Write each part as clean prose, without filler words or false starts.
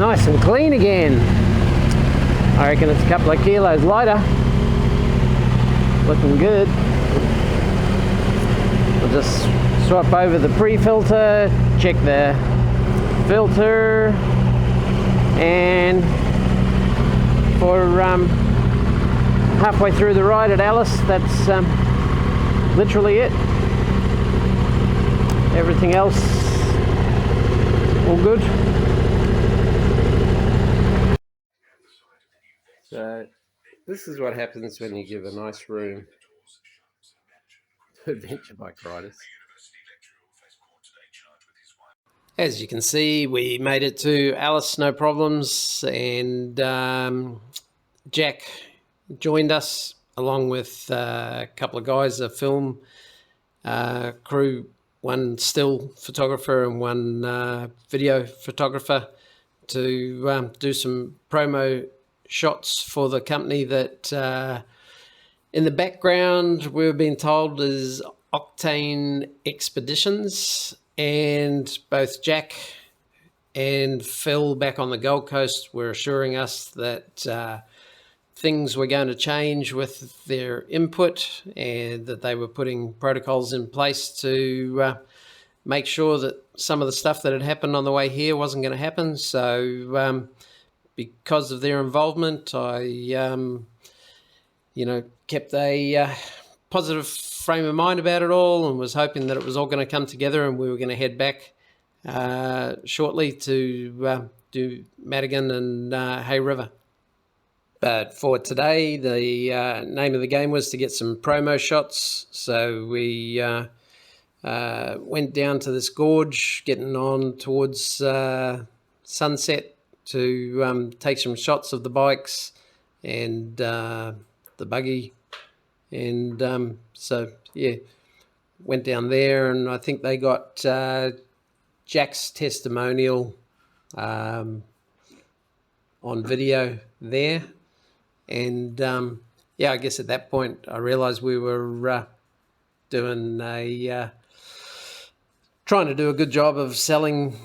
nice and clean again. I reckon it's a couple of kilos lighter. Looking good. We'll just swap over the pre-filter, check the filter, and for halfway through the ride at Alice, that's literally it. Everything else, all good. So this is what happens when you give a nice room to adventure bike riders. As you can see, we made it to Alice, no problems, and Jack joined us along with a couple of guys, a film crew, one still photographer and one video photographer, to do some promo shots for the company that in the background we've been told is Octane Expeditions. And both Jack and Phil back on the Gold Coast were assuring us that things were going to change with their input, and that they were putting protocols in place to make sure that some of the stuff that had happened on the way here wasn't going to happen. So because of their involvement, I kept a positive frame of mind about it all, and was hoping that it was all going to come together, and we were going to head back shortly to do Madigan and Hay River. But for today, the name of the game was to get some promo shots. So we went down to this gorge, getting on towards sunset, to take some shots of the bikes and the buggy. And so, yeah, went down there, and I think they got Jack's testimonial on video there. And, yeah, I guess at that point I realised we were trying to do a good job of selling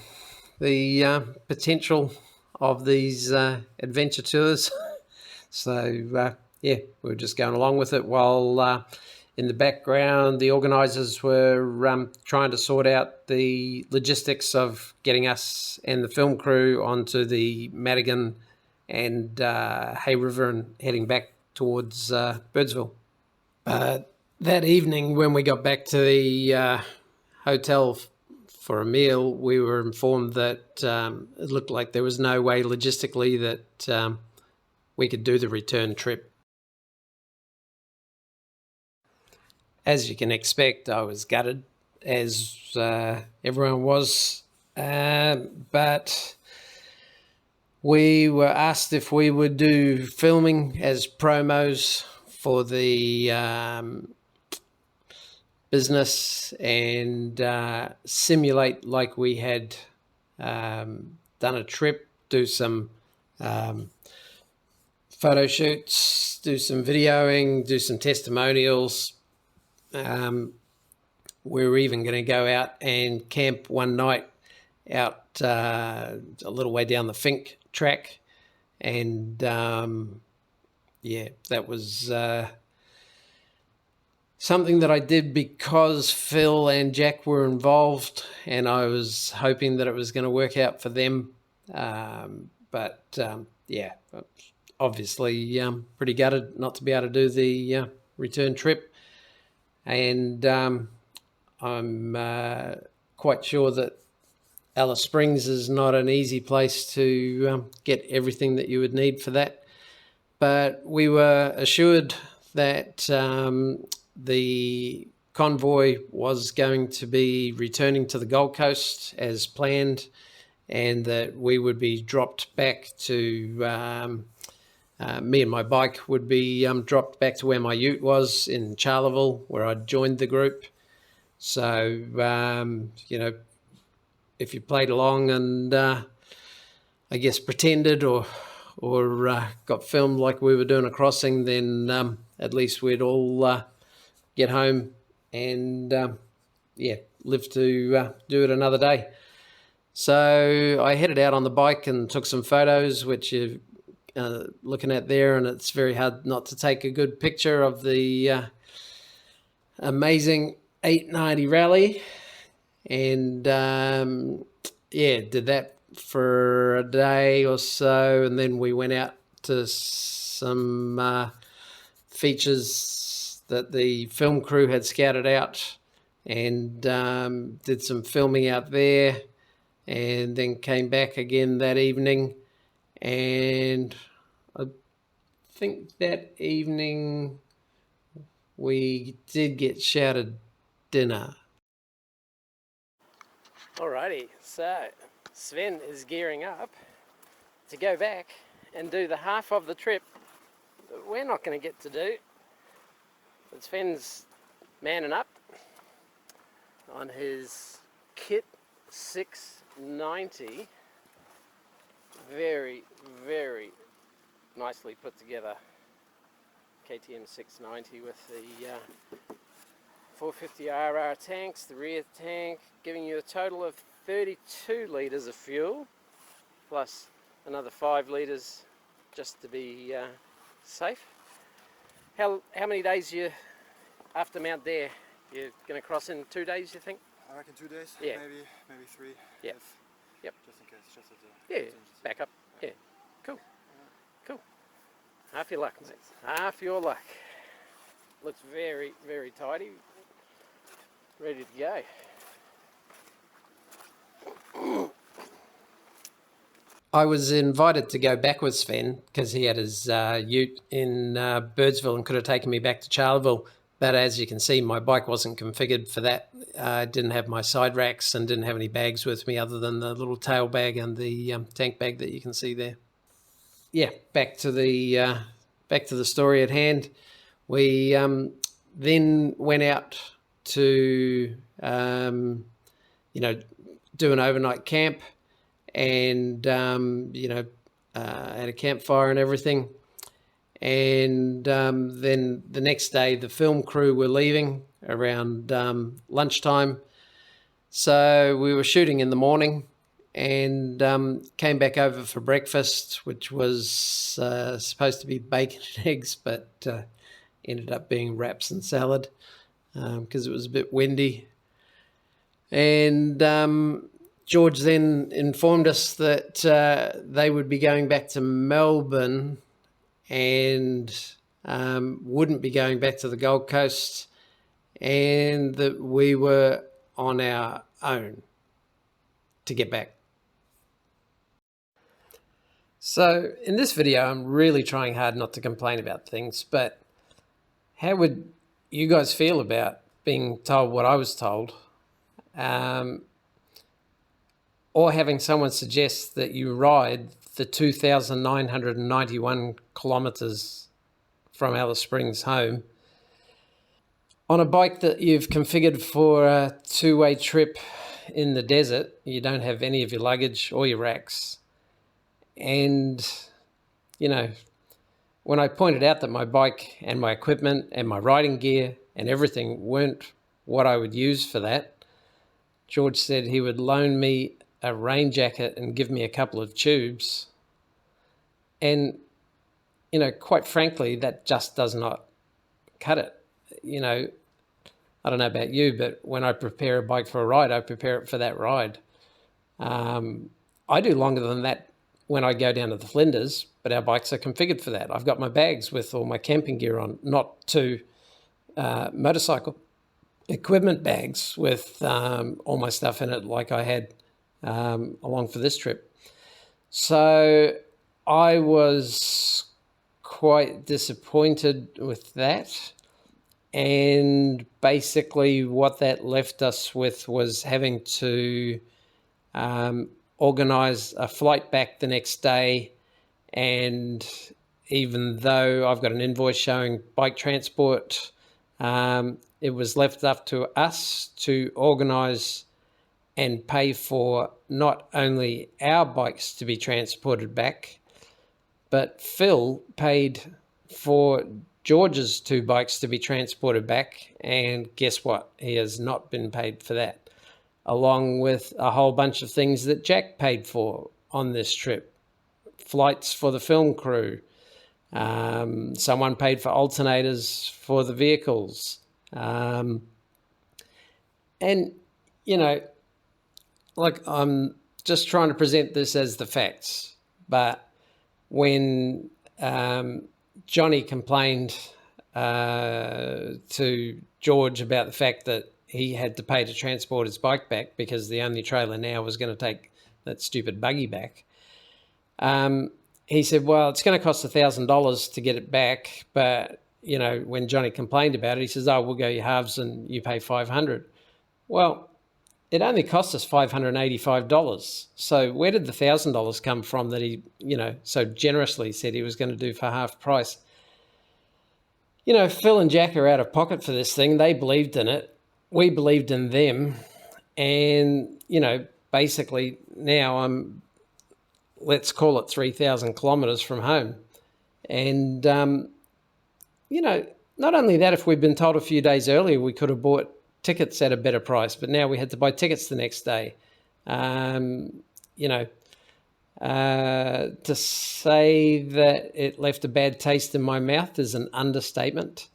the potential of these adventure tours. So, yeah, we were just going along with it while in the background the organisers were trying to sort out the logistics of getting us and the film crew onto the Madigan and Hay River and heading back towards Birdsville. But that evening, when we got back to the hotel for a meal, we were informed that it looked like there was no way logistically that we could do the return trip. As you can expect, I was gutted, as everyone was, but we were asked if we would do filming as promos for the business and simulate like we had done a trip, do some photo shoots, do some videoing, do some testimonials. We were even going to go out and camp one night out a little way down the Finke track, and yeah, that was something that I did because Phil and Jack were involved, and I was hoping that it was going to work out for them. But yeah, obviously pretty gutted not to be able to do the return trip. And I'm quite sure that Alice Springs is not an easy place to get everything that you would need for that. But we were assured that the convoy was going to be returning to the Gold Coast as planned, and that we would be dropped back to... me and my bike would be dropped back to where my ute was in Charleville, where I'd joined the group. So, you know, if you played along and I guess pretended or got filmed like we were doing a crossing, then at least we'd all get home and, yeah, live to do it another day. So I headed out on the bike and took some photos, which you're looking at there, and it's very hard not to take a good picture of the amazing 890 rally. And yeah, did that for a day or so, and then we went out to some features that the film crew had scouted out, and did some filming out there, and then came back again that evening. And I think that evening we did get shouted dinner. Alrighty, so Sven is gearing up to go back and do the half of the trip that we're not going to get to do. But Sven's manning up on his Kit 690. Very, very nicely put together KTM 690 with the 450 RR tanks, the rear tank, giving you a total of 32 litres of fuel, plus another 5 litres just to be safe. How many days you after Mount Dare? You're going to cross in 2 days, you think? I reckon 2 days, yeah. maybe 3. Yeah. Yep. Just in case, just yeah, back up. Yeah, cool. Cool. Half your luck, mate. Half your luck. Looks very, very tidy. Ready to go. I was invited to go back with Sven because he had his ute in Birdsville and could have taken me back to Charleville. But as you can see, my bike wasn't configured for that. I didn't have my side racks and didn't have any bags with me other than the little tail bag and the tank bag that you can see there. Yeah, back to the story at hand. We then went out to do an overnight camp, and had a campfire and everything. And then the next day the film crew were leaving around lunchtime, so we were shooting in the morning, and came back over for breakfast, which was supposed to be bacon and eggs, but ended up being wraps and salad because it was a bit windy. And George then informed us that they would be going back to Melbourne and wouldn't be going back to the Gold Coast, and that we were on our own to get back. So in this video, I'm really trying hard not to complain about things, but how would you guys feel about being told what I was told? Or having someone suggest that you ride the 2,991 kilometres from Alice Springs home on a bike that you've configured for a two-way trip in the desert. You don't have any of your luggage or your racks. And, when I pointed out that my bike and my equipment and my riding gear and everything weren't what I would use for that, George said he would loan me a rain jacket and give me a couple of tubes. And, quite frankly, that just does not cut it. I don't know about you, but when I prepare a bike for a ride, I prepare it for that ride. I do longer than that when I go down to the Flinders, but our bikes are configured for that. I've got my bags with all my camping gear on, not two motorcycle equipment bags with all my stuff in it like I had along for this trip. So I was quite disappointed with that. And basically what that left us with was having to organise a flight back the next day. And even though I've got an invoice showing bike transport, it was left up to us to organise and pay for not only our bikes to be transported back, but Phil paid for George's 2 bikes to be transported back, and guess what? He has not been paid for that. along with a whole bunch of things that Jack paid for on this trip. Flights for the film crew. Someone paid for alternators for the vehicles. And, you know, like, I'm just trying to present this as the facts. But when Johnny complained to George about the fact that he had to pay to transport his bike back because the only trailer now was going to take that stupid buggy back, he said, well, it's going to cost $1,000 to get it back. But, you know, when Johnny complained about it, he says, oh, we'll go your halves and you pay $500. Well, it only cost us $585. So where did the $1,000 come from that he, you know, so generously said he was going to do for half price? You know, Phil and Jack are out of pocket for this thing. They believed in it. We believed in them. And, you know, basically now I'm, let's call it 3,000 kilometres from home. And, you know, not only that, if we'd been told a few days earlier, we could have bought tickets at a better price, but now we had to buy tickets the next day. You know, to say that it left a bad taste in my mouth is an understatement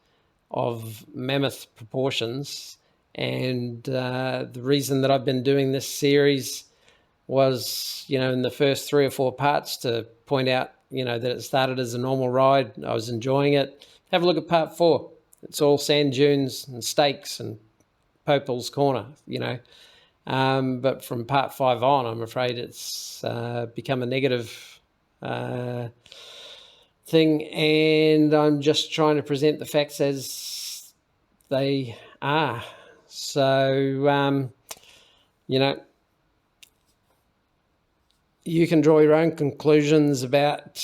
of mammoth proportions. And the reason that I've been doing this series was, you know, in the first 3 or 4 parts to point out, you know, that it started as a normal ride. I was enjoying it. Have a look at part 4. It's all sand dunes and stakes and Popel's Corner, you know. But from part 5 on, I'm afraid it's become a negative thing. And I'm just trying to present the facts as they are. So, you know, you can draw your own conclusions about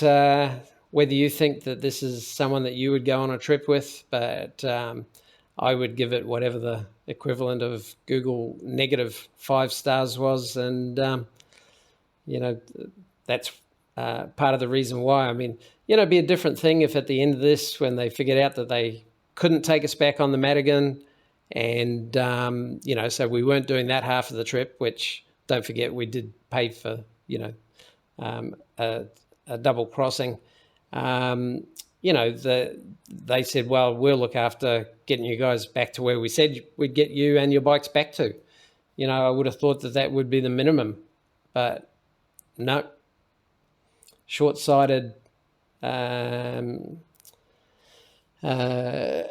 whether you think that this is someone that you would go on a trip with, but I would give it whatever the equivalent of Google negative 5 stars was. And, you know, that's part of the reason why. I mean, you know, it'd be a different thing if at the end of this, when they figured out that they couldn't take us back on the Madigan, and, you know, so we weren't doing that half of the trip, which, don't forget, we did pay for, you know, a double crossing. You know, they said, well, we'll look after getting you guys back to where we said we'd get you and your bikes back to. You know, I would have thought that that would be the minimum, but no. Short-sighted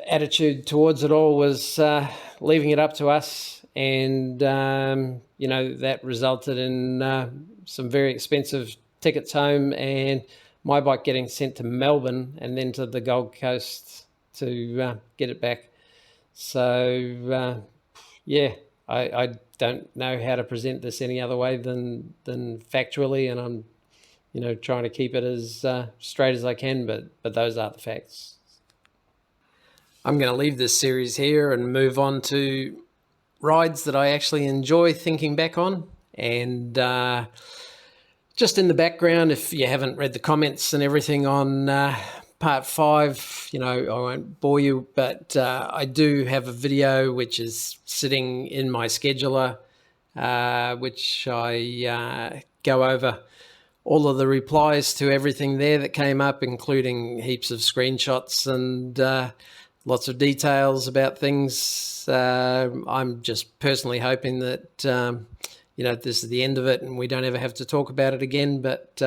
attitude towards it all was leaving it up to us, and you know, that resulted in some very expensive tickets home and my bike getting sent to Melbourne and then to the Gold Coast to get it back. So yeah, I don't know how to present this any other way than factually, and I'm, you know, trying to keep it as straight as I can, but those are the facts. I'm going to leave this series here and move on to rides that I actually enjoy thinking back on. And just in the background, if you haven't read the comments and everything on part 5, you know, I won't bore you, but I do have a video which is sitting in my scheduler, which I go over all of the replies to everything there that came up, including heaps of screenshots and lots of details about things. I'm just personally hoping that, you know, this is the end of it and we don't ever have to talk about it again. But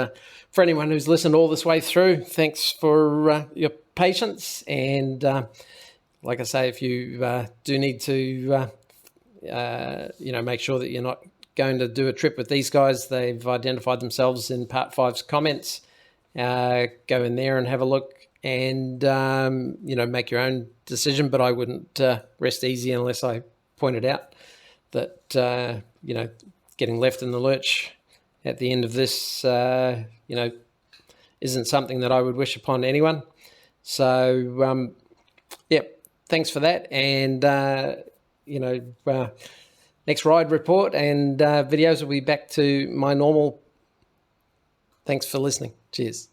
for anyone who's listened all this way through, thanks for your patience. And like I say, if you do need to, you know, make sure that you're not going to do a trip with these guys, they've identified themselves in part 5's comments. Go in there and have a look and, you know, make your own decision. But I wouldn't rest easy unless I pointed out that, you know, getting left in the lurch at the end of this, you know, isn't something that I would wish upon anyone. So, yeah, thanks for that. And, you know, next ride report and videos will be back to my normal. Thanks for listening. Cheers.